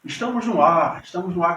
Estamos no ar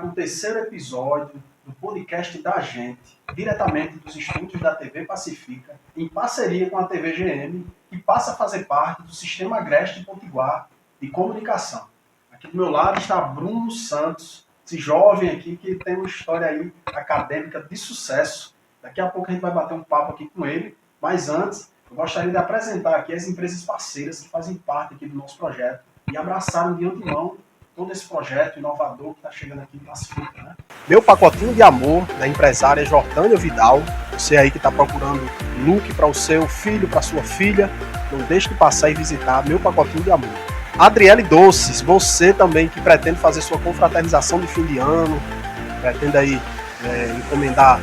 com o terceiro episódio do podcast da gente, diretamente dos estúdios da TV Pacifica, em parceria com a TV GM, que passa a fazer parte do Sistema Agreste Potiguar de Comunicação. Aqui do meu lado está Bruno Santos, esse jovem aqui que tem uma história aí acadêmica de sucesso. Daqui a pouco a gente vai bater um papo aqui com ele, mas antes eu gostaria de apresentar aqui as empresas parceiras que fazem parte aqui do nosso projeto e abraçaram de antemão todo esse projeto inovador que está chegando aqui em Pacifica, né? Meu pacotinho de amor, da empresária Jordânia Vidal. Você aí que está procurando look para o seu filho, para sua filha, não deixe de passar e visitar Meu Pacotinho de Amor. Adriele Doces, você também que pretende fazer sua confraternização de fim de ano, pretende aí encomendar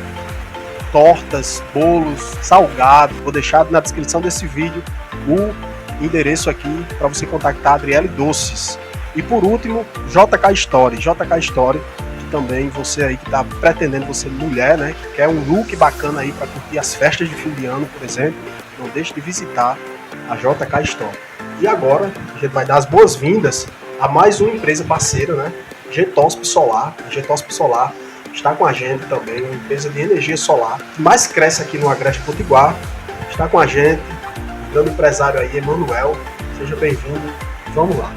tortas, bolos, salgados. Vou deixar na descrição desse vídeo o endereço aqui para você contactar a Adriele Doces. E por último, JK Story, que também você aí que está pretendendo, você mulher, né, que quer um look bacana aí para curtir as festas de fim de ano, por exemplo, não deixe de visitar a JK Story. E agora, a gente vai dar as boas-vindas a mais uma empresa parceira, né, Getosp Solar. A Getosp Solar está com a gente também, uma empresa de energia solar, que mais cresce aqui no Agreste Potiguar. Está com a gente, o grande empresário aí, Emanuel. Seja bem-vindo, vamos lá.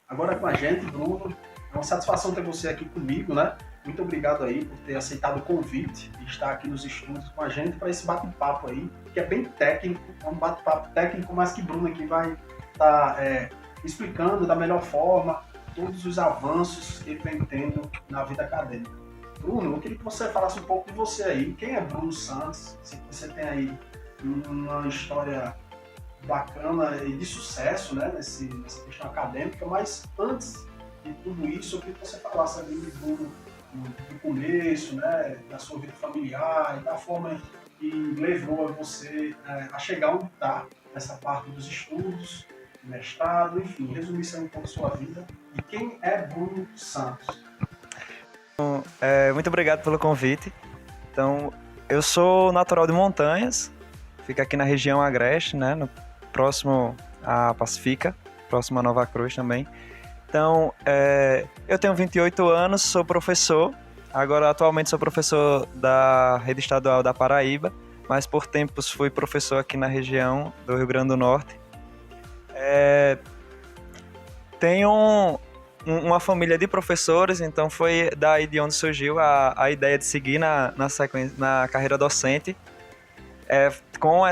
Agora com a gente, Bruno, é uma satisfação ter você aqui comigo, né? Muito obrigado aí por ter aceitado o convite e estar aqui nos estúdios com a gente para esse bate-papo aí, que é bem técnico, é um bate-papo técnico, mas que Bruno aqui vai estar explicando da melhor forma todos os avanços que ele vem tendo na vida acadêmica. Bruno, eu queria que você falasse um pouco de você aí. Quem é Bruno Santos? Se você tem aí uma história bacana e de sucesso, né, nessa questão acadêmica, mas antes de tudo isso, eu queria que você falasse ali do começo, né, da sua vida familiar e da forma que levou a você a chegar onde está, nessa parte dos estudos, mestrado, enfim, resumir um pouco a sua vida e quem é Bruno Santos. Muito obrigado pelo convite. Então, eu sou natural de Montanhas, fica aqui na região Agreste, né, próximo a Pacifica, próximo a Nova Cruz também. Então, eu tenho 28 anos, sou professor, agora atualmente sou professor da Rede Estadual da Paraíba, mas por tempos fui professor aqui na região do Rio Grande do Norte. Tenho uma família de professores, então foi daí de onde surgiu a ideia de seguir na carreira docente, com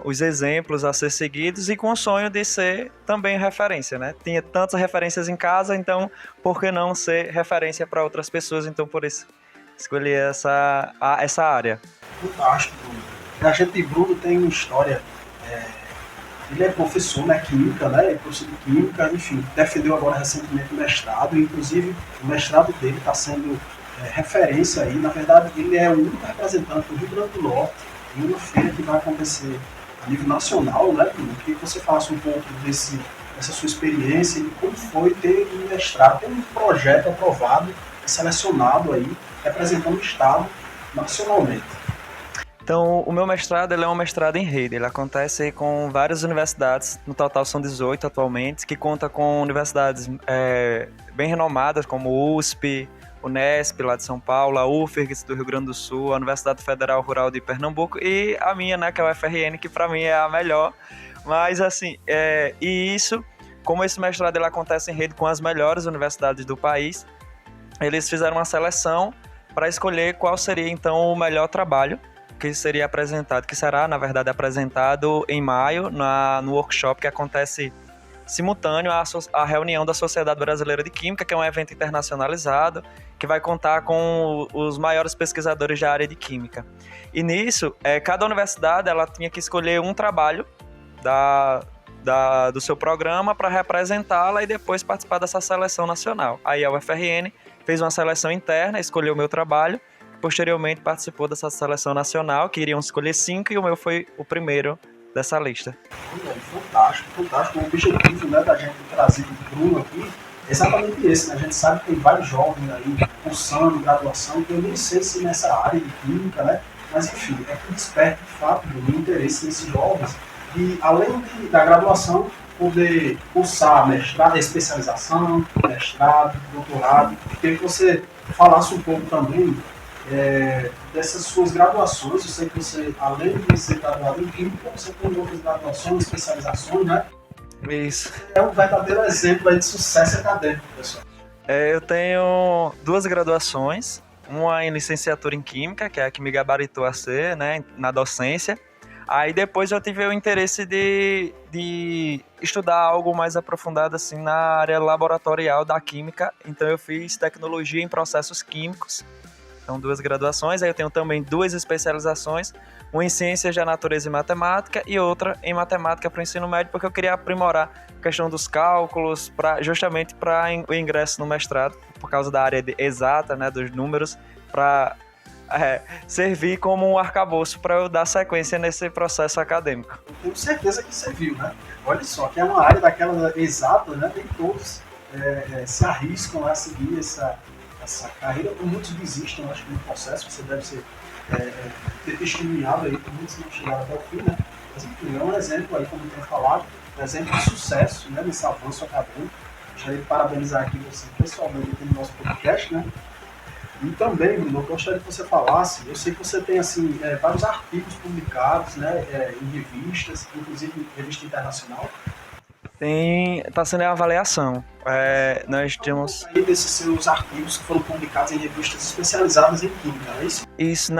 os exemplos a ser seguidos e com o sonho de ser também referência, né? Tinha tantas referências em casa, então por que não ser referência para outras pessoas? Então por isso escolhi essa área. Fantástico, Bruno. A gente, Bruno, tem uma história. Ele é professor, né, química, né? É professor de química, enfim, defendeu agora recentemente o mestrado, e inclusive o mestrado dele está sendo referência aí. Na verdade, ele é o único representante do Rio Grande do Norte em uma feira que vai acontecer a nível nacional, né? Eu queria que você falasse um pouco dessa sua experiência e de como foi ter um mestrado, ter um projeto aprovado e selecionado aí, representando o Estado nacionalmente. Então, o meu mestrado ele é um mestrado em rede. Ele acontece com várias universidades, no total são 18 atualmente, que conta com universidades bem renomadas, como USP, Unesp, lá de São Paulo, a UFRGS do Rio Grande do Sul, a Universidade Federal Rural de Pernambuco e a minha, né, que é a UFRN, que para mim é a melhor. Mas, assim, e isso, como esse mestrado ele acontece em rede com as melhores universidades do país, eles fizeram uma seleção para escolher qual seria, então, o melhor trabalho que seria apresentado, que será, na verdade, apresentado em maio, no workshop que acontece simultâneo à reunião da Sociedade Brasileira de Química, que é um evento internacionalizado, que vai contar com os maiores pesquisadores da área de Química. E nisso, cada universidade ela tinha que escolher um trabalho do seu programa para representá-la e depois participar dessa seleção nacional. Aí a UFRN fez uma seleção interna, escolheu o meu trabalho, posteriormente participou dessa seleção nacional, que iriam escolher 5, e o meu foi o primeiro dessa lista. Fantástico. O objetivo, né, da gente trazer o Bruno aqui é exatamente esse, né? A gente sabe que tem vários jovens aí cursando graduação, que eu nem sei se nessa área de química, né, Mas, enfim, é que desperta, de fato, o interesse nesses jovens de, além da graduação, poder cursar mestrado, especialização, mestrado, doutorado. Queria que você falasse um pouco também dessas suas graduações. Eu sei que você, além de ser graduado em Química, você tem outras graduações, especializações, né? Isso. É um verdadeiro exemplo aí de sucesso acadêmico, pessoal. Eu tenho 2 graduações, uma em licenciatura em Química, que é a que me gabaritou a ser, né, na docência. Aí depois eu tive o interesse de estudar algo mais aprofundado assim, na área laboratorial da Química, então eu fiz Tecnologia em Processos Químicos. Então, 2 graduações, aí eu tenho também 2 especializações, uma em Ciências da Natureza e Matemática e outra em Matemática para o ensino médio, porque eu queria aprimorar a questão dos cálculos, justamente para o ingresso no mestrado, por causa da área exata, né, dos números, para servir como um arcabouço para eu dar sequência nesse processo acadêmico. Eu tenho certeza que você viu, né? Olha só, que é uma área daquela exata, né? Nem todos se arriscam a seguir essa carreira, muitos desistem, acho que no processo, você deve ter testemunhado aí, que muitos não chegaram até o fim, né? Mas enfim, é um exemplo aí, como eu tenho falado, um exemplo de sucesso, né, nesse avanço acadêmico. Gostaria de parabenizar aqui você pessoalmente aqui no nosso podcast, né? E também, Bruno, eu gostaria que você falasse, eu sei que você tem assim, vários artigos publicados, né, em revistas, inclusive em revista internacional. Está sendo a avaliação. Nós temos... Aí desses seus artigos que foram publicados em revistas especializadas em Química, não é isso? Isso,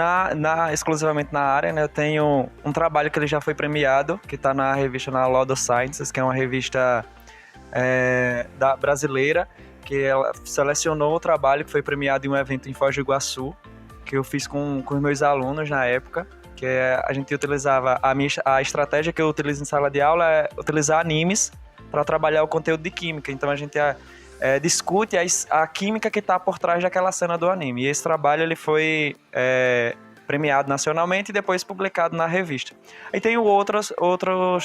exclusivamente na área, né? Eu tenho um trabalho que ele já foi premiado, que está na revista na Laudo Sciences, que é uma revista brasileira, que ela selecionou o trabalho que foi premiado em um evento em Foz do Iguaçu, que eu fiz com os meus alunos na época, que a gente utilizava, a estratégia que eu utilizo em sala de aula é utilizar animes para trabalhar o conteúdo de química. Então a gente discute a química que está por trás daquela cena do anime. E esse trabalho ele foi premiado nacionalmente e depois publicado na revista. E tenho outros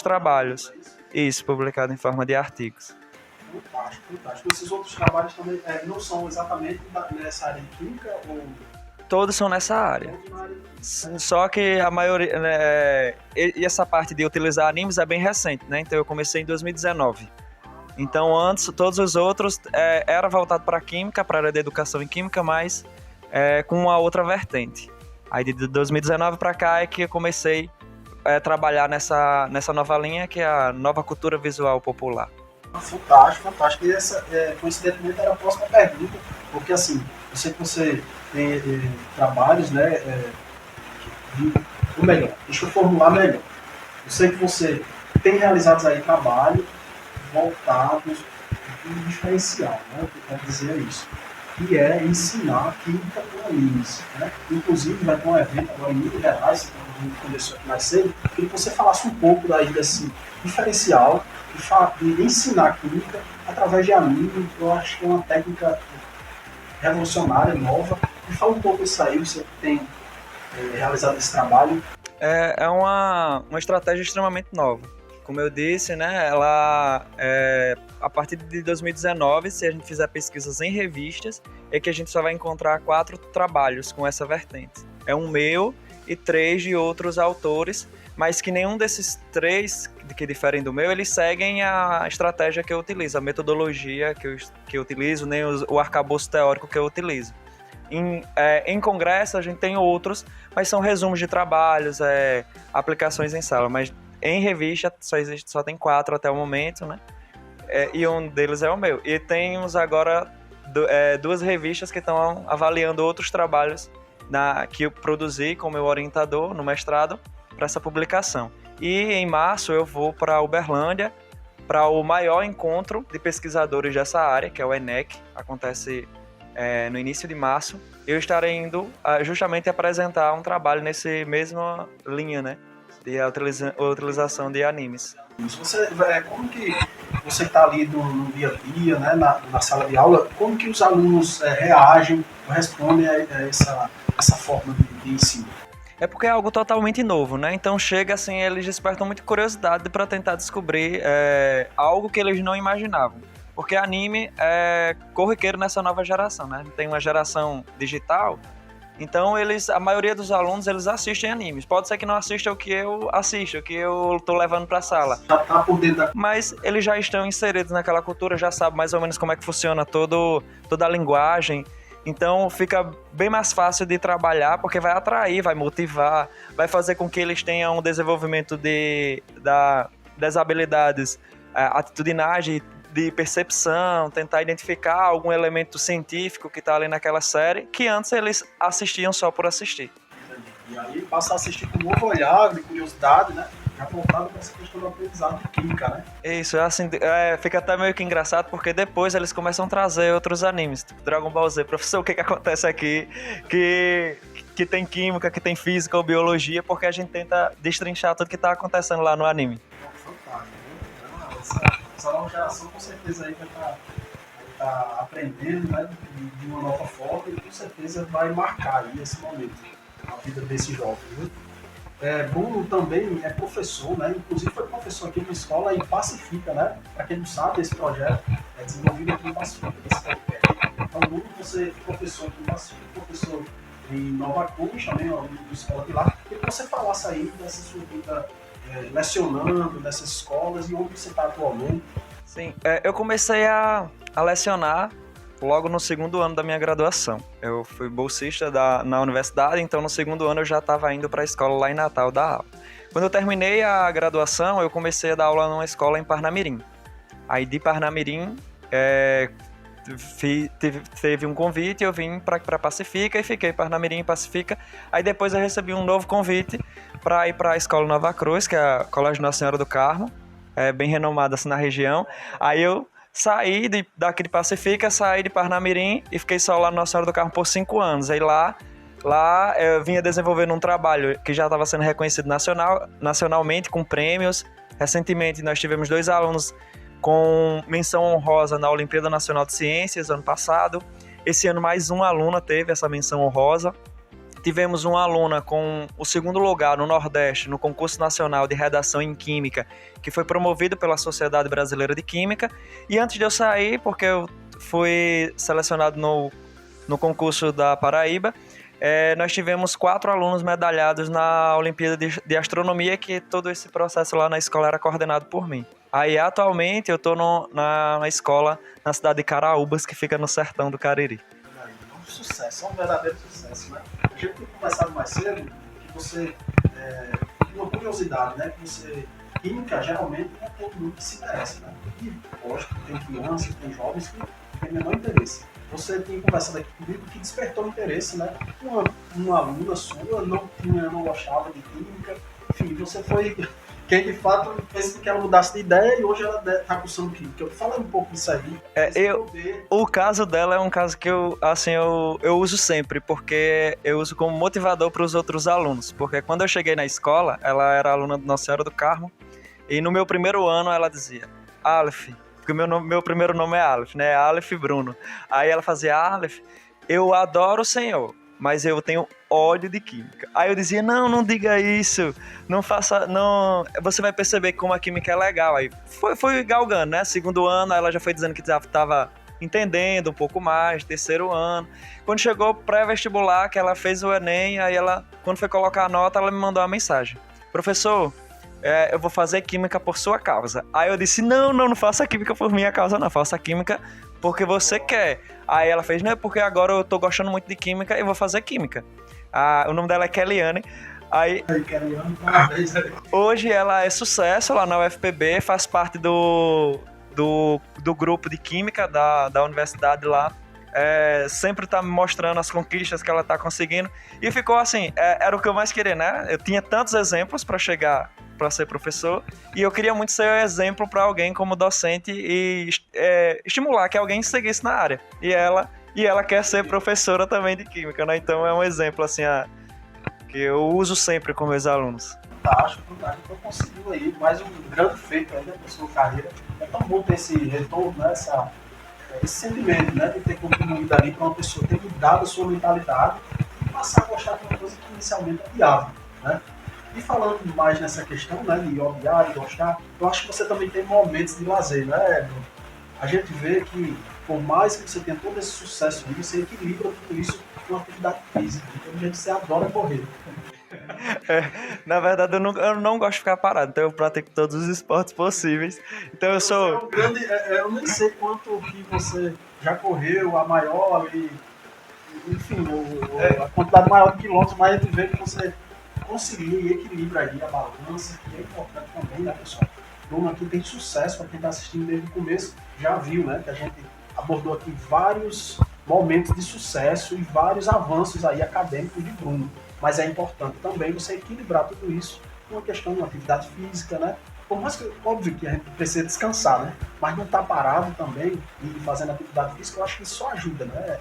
trabalhos, isso, publicado em forma de artigos. Fantástico, fantástico. Esses outros trabalhos também não são exatamente nessa área de química? Ou... Todos são nessa área. Só que a maioria... e essa parte de utilizar animes é bem recente, né? Então eu comecei em 2019. Então antes, todos os outros era voltado para a química, para a área de educação em química, mas com uma outra vertente. Aí de 2019 para cá é que eu comecei a trabalhar nessa nova linha, que é a nova cultura visual popular. Fantástico, fantástico. E essa, coincidentemente, era a próxima pergunta, porque assim, eu sei que você tem trabalhos, né? Ou melhor, deixa eu formular melhor. Eu sei que você tem realizado aí trabalhos voltados para um diferencial, né? O que eu quero dizer é isso, que é ensinar química por animes, né? Inclusive, vai ter um evento agora em Minas Gerais, que a gente começou aqui mais cedo, queria que você falasse um pouco daí desse diferencial de ensinar química através de anime. Eu acho que é uma técnica revolucionária, nova. Me fala um pouco disso aí, você tem realizado esse trabalho. É uma estratégia extremamente nova. Como eu disse, né, ela a partir de 2019, se a gente fizer pesquisas em revistas, é que a gente só vai encontrar 4 trabalhos com essa vertente. É um meu e 3 de outros autores, mas que nenhum desses 3 que diferem do meu, eles seguem a estratégia que eu utilizo, a metodologia que eu utilizo, nem o arcabouço teórico que eu utilizo. Em congresso a gente tem outros, mas são resumos de trabalhos, aplicações em sala, mas em revista só tem 4 até o momento, né? E um deles é o meu. E temos agora 2 revistas que estão avaliando outros trabalhos que eu produzi com meu orientador no mestrado para essa publicação. E em março eu vou para Uberlândia para o maior encontro de pesquisadores dessa área, que é o ENEC, acontece no início de março. Eu estarei indo justamente apresentar um trabalho nesse mesma linha, né, de utilização de animes. Como que você está ali no dia a dia, né, na sala de aula, como que os alunos reagem, respondem a essa forma de ensino? É porque é algo totalmente novo, né? Então chega assim, eles despertam muita curiosidade para tentar descobrir algo que eles não imaginavam. Porque anime é corriqueiro nessa nova geração, né? Tem uma geração digital Então, a maioria dos alunos, eles assistem animes. Pode ser que não assistam o que eu assisto, o que eu tô levando pra sala. Já tá por dentro da... Mas eles já estão inseridos naquela cultura, já sabem mais ou menos como é que funciona toda a linguagem. Então fica bem mais fácil de trabalhar, porque vai atrair, vai motivar, vai fazer com que eles tenham um desenvolvimento das habilidades atitudinais, de percepção, tentar identificar algum elemento científico que está ali naquela série, que antes eles assistiam só por assistir. E aí passa a assistir com um novo olhar, de curiosidade, né? Já voltado para essa questão do aprendizado de química, né? Isso, assim, fica até meio que engraçado, porque depois eles começam a trazer outros animes, tipo Dragon Ball Z. Professor, o que acontece aqui? Que tem química, que tem física ou biologia, porque a gente tenta destrinchar tudo que está acontecendo lá no anime. Fantástico, né? Essa nova geração com certeza aí vai estar aprendendo, né, de uma nova forma, e com certeza vai marcar aí esse momento, a vida desse jovem, né? Bruno também é professor, né? Inclusive foi professor aqui na escola em Pacifica, né? Para quem não sabe, esse projeto é desenvolvido aqui em Pacifica, esse podcast. Então, Bruno, você é professor aqui em Pacifica, professor em Nova Cruz, também, ó, na escola de lá. E que você falasse aí dessa sua vida lecionando nessas escolas e onde você está atualmente. Sim, eu comecei a lecionar logo no segundo ano da minha graduação. Eu fui bolsista na universidade, então no segundo ano eu já estava indo para a escola lá em Natal dar aula. Quando eu terminei a graduação, eu comecei a dar aula numa escola em Parnamirim. Aí de Parnamirim, teve um convite, eu vim para Pacifica e fiquei em Parnamirim e Pacifica. Aí depois eu recebi um novo convite para ir para a escola Nova Cruz, que é a Colégio Nossa Senhora do Carmo, bem renomada assim na região. Aí eu saí daqui de Pacifica, saí de Parnamirim e fiquei só lá no Nossa Senhora do Carmo por 5 anos. Aí lá eu vinha desenvolvendo um trabalho que já estava sendo reconhecido nacionalmente, com prêmios. Recentemente nós tivemos 2 alunos com menção honrosa na Olimpíada Nacional de Ciências, ano passado. Esse ano mais uma aluna teve essa menção honrosa. Tivemos uma aluna com o 2º lugar no Nordeste, no concurso nacional de redação em Química, que foi promovido pela Sociedade Brasileira de Química. E antes de eu sair, porque eu fui selecionado no concurso da Paraíba, nós tivemos 4 alunos medalhados na Olimpíada de Astronomia, que todo esse processo lá na escola era coordenado por mim. Aí, atualmente, eu estou na escola na cidade de Caraúbas, que fica no sertão do Cariri. Um sucesso, um verdadeiro sucesso, né? A gente tinha conversado mais cedo que você tem uma curiosidade, né? Que você, química, geralmente, não é todo mundo que se interessa, né? E, lógico, tem crianças, tem jovens que têm menor interesse. Você tem conversado aqui comigo que despertou interesse, né? Uma aluna sua não gostava de química, enfim, você foi quem de fato fez com que ela mudasse de ideia e hoje ela está cursando química. Fala um pouco disso aí. O caso dela é um caso que eu uso sempre, porque eu uso como motivador para os outros alunos. Porque quando eu cheguei na escola, ela era aluna do Nossa Senhora do Carmo, e no meu primeiro ano ela dizia: Aleph, porque meu primeiro nome é Aleph, né? Aleph Bruno. Aí ela fazia: Aleph, eu adoro o Senhor, mas eu tenho ódio de química. Aí eu dizia: não diga isso, não faça, não, você vai perceber como a química é legal. Aí foi galgando, né? 2º ano, ela já foi dizendo que já estava entendendo um pouco mais, 3º ano. Quando chegou o pré-vestibular, que ela fez o Enem, aí ela, quando foi colocar a nota, ela me mandou uma mensagem: professor, eu vou fazer química por sua causa. Aí eu disse: não faça química por minha causa, não, faça química porque você quer. Aí ela fez: não, é porque agora eu tô gostando muito de química e vou fazer química. O nome dela é Kellyanne. Aí, hoje ela é sucesso lá na UFPB, faz parte do grupo de química da universidade lá. Sempre tá me mostrando as conquistas que ela tá conseguindo. E ficou assim, era o que eu mais queria, né? Eu tinha tantos exemplos para chegar para ser professor, e eu queria muito ser um exemplo para alguém como docente e estimular que alguém seguisse na área. E ela quer ser professora também de química, né? Então é um exemplo assim, que eu uso sempre com meus alunos. Fantástico. Então conseguiu aí mais um grande feito aí da sua carreira. É tão bom ter esse retorno, né? Esse sentimento, né? De ter contribuído ali para uma pessoa ter mudado a sua mentalidade e passar a gostar de uma coisa que inicialmente odiava, né? E falando mais nessa questão, né, de odiar, de gostar, eu acho que você também tem momentos de lazer, né, Bruno? A gente vê que, por mais que você tenha todo esse sucesso, você equilibra tudo isso uma atividade física. Pelo jeito você adora correr. Na verdade, eu não gosto de ficar parado, então eu pratico todos os esportes possíveis. Então eu Você é sou. um grande. Eu nem sei quanto que você já correu, a maior ali, enfim, a quantidade maior de quilômetros, mas a gente vê que você conseguiu e equilibra aí a balança, que é importante também, né, pessoal? Bruno aqui tem sucesso, para quem está assistindo desde o começo, já viu, né, que a gente abordou aqui vários momentos de sucesso e vários avanços aí acadêmicos de Bruno. Mas é importante também você equilibrar tudo isso com a questão de uma atividade física, né? Por mais que, óbvio que a gente precisa descansar, né? Mas não estar parado também e fazendo atividade física, eu acho que isso só ajuda, né?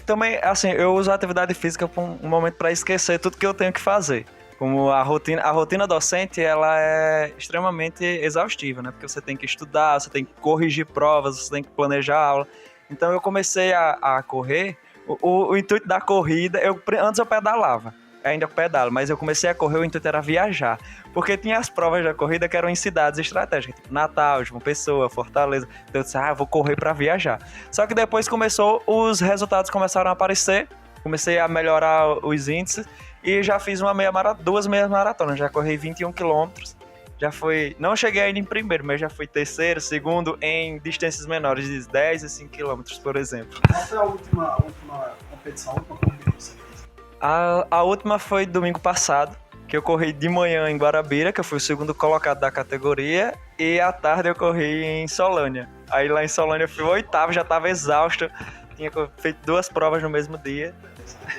Também, assim, eu uso a atividade física como um momento para esquecer tudo que eu tenho que fazer. Como a rotina docente, ela é extremamente exaustiva, né? Porque você tem que estudar, você tem que corrigir provas, você tem que planejar aula. Então eu comecei a correr, o intuito da corrida, antes eu pedalava, ainda pedalo, mas eu comecei a correr, o intuito era viajar. Porque tinha as provas da corrida que eram em cidades estratégicas, tipo Natal, João Pessoa, Fortaleza. Então eu disse, eu vou correr para viajar. Só que depois os resultados começaram a aparecer, comecei a melhorar os índices e já fiz duas meias maratonas, já corri 21 quilômetros. Já fui, não cheguei ainda em primeiro, mas já fui terceiro, segundo em distâncias menores, de 10 e 5 quilômetros, por exemplo. Qual foi a última competição, a última corrida que você fez? A última foi domingo passado, que eu corri de manhã em Guarabira, que eu fui o segundo colocado da categoria, e à tarde eu corri em Solânia. Aí lá em Solânia eu fui o oitavo, já estava exausto, tinha feito 2 provas no mesmo dia.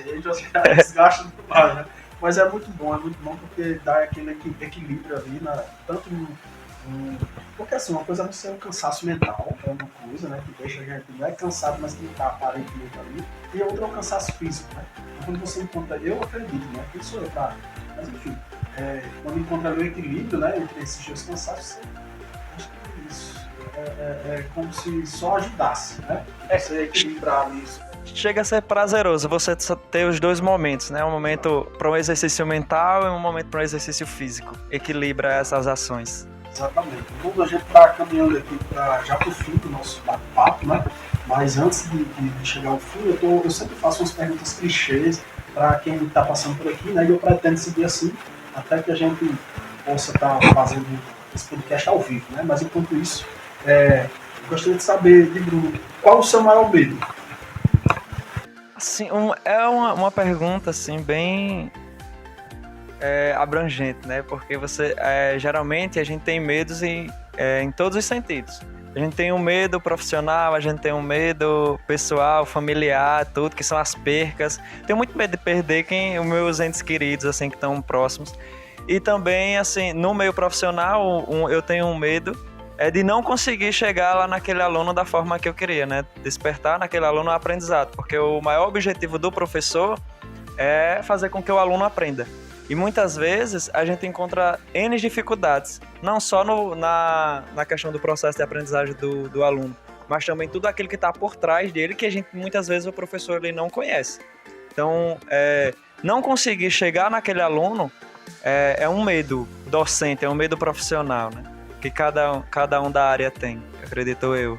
Aí já se desgasta demais, né? Mas é muito bom porque dá aquele equilíbrio ali, tanto porque assim, uma coisa é você um cansaço mental, é uma coisa, né, que deixa a gente, não é cansado, mas que está aparentemente ali, e outra é o cansaço físico, né? Então, quando você encontra, eu acredito, né, quem sou eu, tá? Mas enfim, quando encontra ali o equilíbrio, né, entre esses dois cansaços, você, acho que isso é como se só ajudasse, né? Você equilibrar isso. Chega a ser prazeroso você ter os dois momentos, né? Um momento para um exercício mental e um momento para um exercício físico. Equilibra essas ações. Exatamente. Então, a gente está caminhando aqui já para o fim do nosso bate-papo, né? Mas antes de chegar ao fim, eu sempre faço umas perguntas clichês para quem está passando por aqui, né? E eu pretendo seguir assim, até que a gente possa estar fazendo esse podcast ao vivo, né? Mas enquanto isso, eu gostaria de saber, de Bruno, qual o seu maior medo? Assim, é uma pergunta assim bem abrangente, né? Porque geralmente a gente tem medos em todos os sentidos. A gente tem um medo profissional, a gente tem um medo pessoal, familiar, tudo, que são as percas. Tenho muito medo de perder os meus entes queridos, assim, que estão próximos. E também, assim, no meio profissional, eu tenho um medo de não conseguir chegar lá naquele aluno da forma que eu queria, né? Despertar naquele aluno o aprendizado, porque o maior objetivo do professor é fazer com que o aluno aprenda. E muitas vezes a gente encontra N dificuldades, não só na questão do processo de aprendizagem do aluno, mas também tudo aquilo que está por trás dele, que muitas vezes o professor ele não conhece. Então, não conseguir chegar naquele aluno é um medo docente, é um medo profissional, né? Que cada um da área tem, acredito eu.